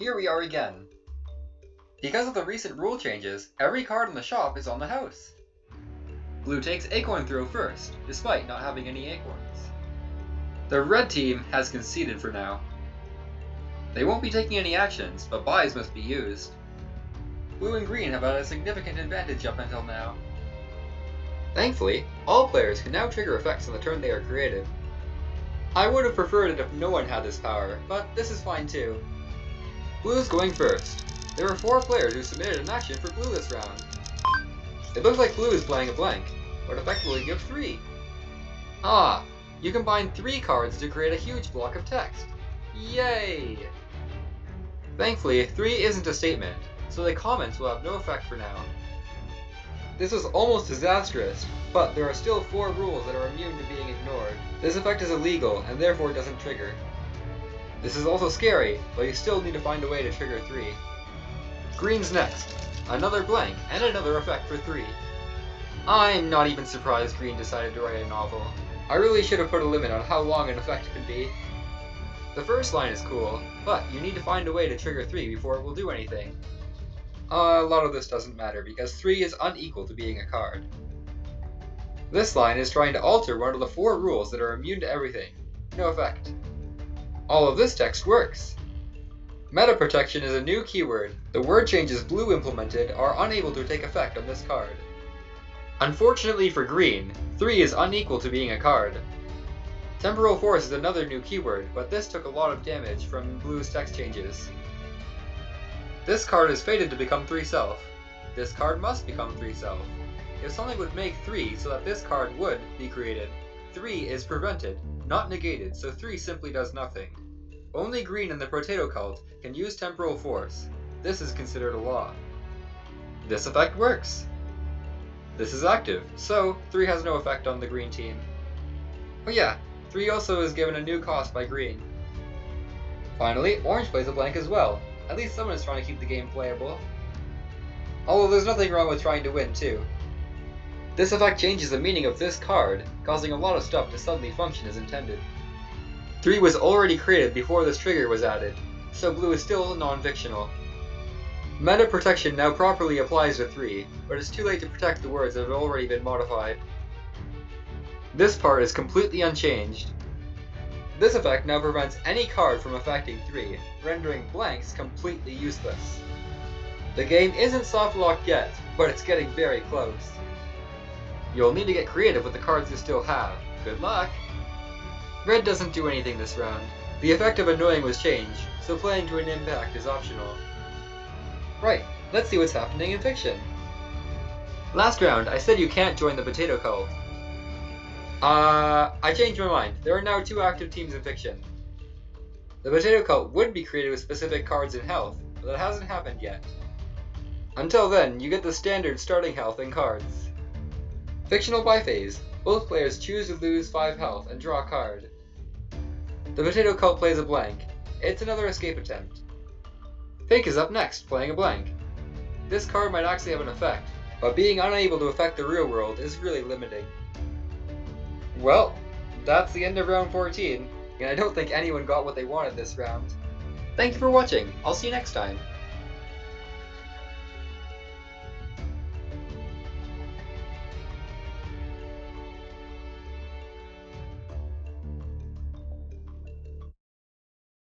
here we are again. Because of the recent rule changes, every card in the shop is on the house. Blue takes Acorn Throw first, despite not having any acorns. The red team has conceded for now. They won't be taking any actions, but buys must be used. Blue and green have had a significant advantage up until now. Thankfully, all players can now trigger effects on the turn they are created. I would have preferred it if no one had this power, but this is fine too. Blue is going first. There were 4 players who submitted an action for blue this round. It looks like blue is playing a blank, but effectively give 3. Ah, you combine 3 cards to create a huge block of text. Yay! Thankfully, 3 isn't a statement, so the comments will have no effect for now. This was almost disastrous, but there are still 4 rules that are immune to being ignored. This effect is illegal, and therefore doesn't trigger. This is also scary, but you still need to find a way to trigger 3. Green's next. Another blank, and another effect for 3. I'm not even surprised Green decided to write a novel. I really should have put a limit on how long an effect could be. The first line is cool, but you need to find a way to trigger 3 before it will do anything. A lot of this doesn't matter, because 3 is unequal to being a card. This line is trying to alter one of the 4 rules that are immune to everything. No effect. All of this text works. Meta protection is a new keyword. The word changes Blue implemented are unable to take effect on this card. Unfortunately for Green, 3 is unequal to being a card. Temporal Force is another new keyword, but this took a lot of damage from Blue's text changes. This card is fated to become 3 self. This card must become 3 self. If something would make 3 so that this card would be created, 3 is prevented, not negated, so 3 simply does nothing. Only Green and the Potato Cult can use Temporal Force. This is considered a law. This effect works. This is active, so 3 has no effect on the Green team. Oh yeah, 3 also is given a new cost by Green. Finally, Orange plays a blank as well. At least someone is trying to keep the game playable. Although there's nothing wrong with trying to win too. This effect changes the meaning of this card, causing a lot of stuff to suddenly function as intended. 3 was already created before this trigger was added, so blue is still non-fictional. Meta protection now properly applies to 3, but it's too late to protect the words that have already been modified. This part is completely unchanged. This effect now prevents any card from affecting 3, rendering blanks completely useless. The game isn't soft locked yet, but it's getting very close. You'll need to get creative with the cards you still have. Good luck! Red doesn't do anything this round. The effect of annoying was changed, so playing to an impact is optional. Right, let's see what's happening in fiction. Last round, I said you can't join the Potato Cult. I changed my mind. There are now 2 active teams in fiction. The Potato Cult would be created with specific cards and health, but that hasn't happened yet. Until then, you get the standard starting health and cards. Fictional biphase. Both players choose to lose 5 health and draw a card. The Potato Cult plays a blank. It's another escape attempt. Fake is up next, playing a blank. This card might actually have an effect, but being unable to affect the real world is really limiting. Well, that's the end of round 14, and I don't think anyone got what they wanted this round. Thank you for watching. I'll see you next time.